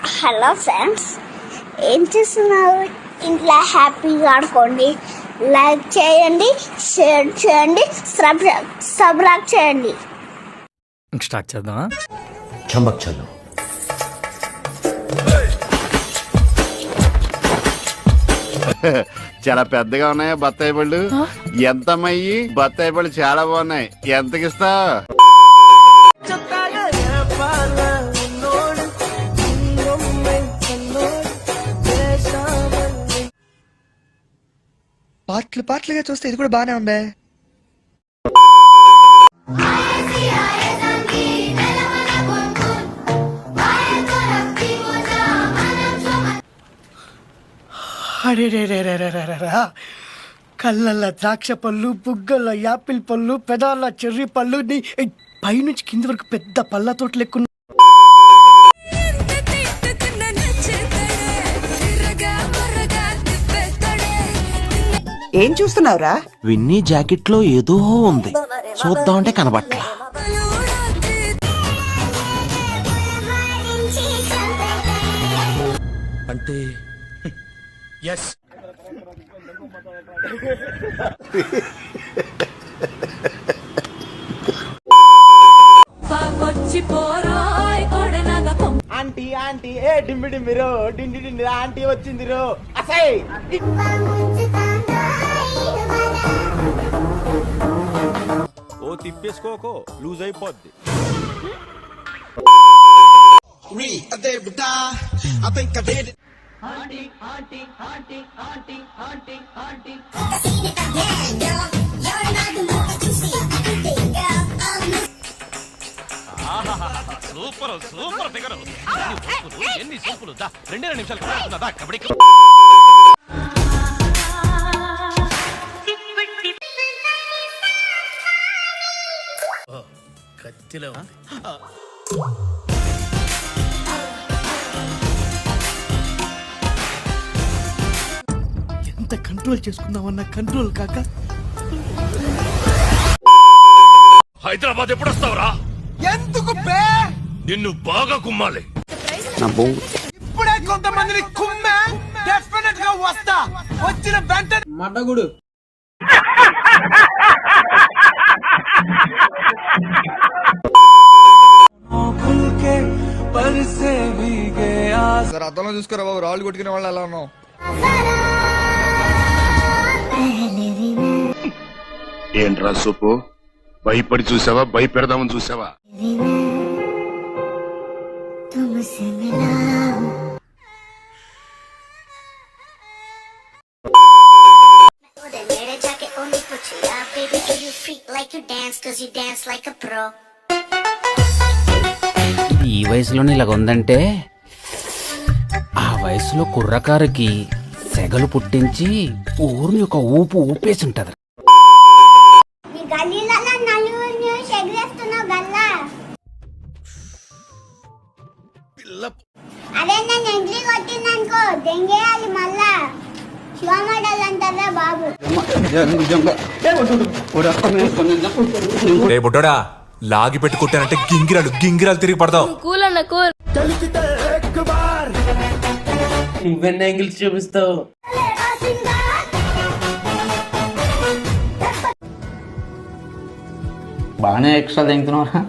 Hello friends, ఏం చేస్తున్నారు? ఇంట్లో హ్యాపీగా ఆడుకోండి, లైక్ చేయండి, షేర్ చేయండి, సబ్స్క్రైబ్ చేయండి. స్టార్ట్ చేద్దామా? చంబక్ చలో. చాలా పెద్దగా ఉన్నాయా బత్తాయి పళ్ళు? ఎంతమ్మయ్యి? బత్తాయి పళ్ళు చాలా బాగున్నాయి, ఎంతకిస్తా? పాటలుగా చూస్తే ఇది కూడా బానే ఉందే. కళ్ళల్లో ద్రాక్ష పళ్ళు, బుగ్గల్లో యాపిల్ పళ్ళు, పెదాల చెర్రీ పళ్ళు, పైనుంచి కింది వరకు పెద్ద పళ్ళ తోట లెక్కున్న. ఏం చూస్తున్నావురా? విన్నీ జాకెట్ లో ఏదో ఉంది, చూద్దామంటే కనబట్లా. అంటే ఎస్. ఆంటీ ఆంటీ ఏ డింబి డింబిరో డిండి డిండి ఆంటీ వచ్చిందిరో అసై. ఓ తిప్పేసుకోకో, లూజ్ అయిపోద్ది. Super super figure. ఎన్ని సూపులు? 2 నిమిషాలు కబడ్డీ. కత్తిలో ఎంత కంట్రోల్ చేసుకుందామన్నా కంట్రోల్ కాక. హైదరాబాద్ ఎప్పుడు వస్తావురా? ఎందుకు బే? నిన్ను బాగా కుమ్మాలి. ఇప్పుడే కొంతమందిని కుమ్మే, డెఫినెట్ గా వస్తా. వచ్చిన వెంటనే మడ్డగుడు. సరే అర్థంలో చూసుకోరా బాబు, రాళ్ళు కొట్టుకునే వాళ్ళు ఎలా ఉన్నావు? ఏంట్రా సూపు? భయపడి చూసావా? భయపెడదామని చూసావా? ఈ వయసులోనే ఇలాగ ఉందంటే ఆ వయసులో కుర్రకారుకి సెగలు పుట్టించి ఊరిని ఒక ఊపు ఊపేసి ఉంటది. అదే నేను ఎంట్రీ కొట్టిందనుకో దెంగేయాలి, మళ్ళా శివమడలు అంటారా బాబు. బుడ్డోడా, లాగి పెట్టి కొట్టానంటే గింగిరాలు తిరిగి పడతావు. నువ్వెన్ని యాంగిల్స్ చూపిస్తావు? బాగానే ఎక్స్ట్రా తింటున్నావా?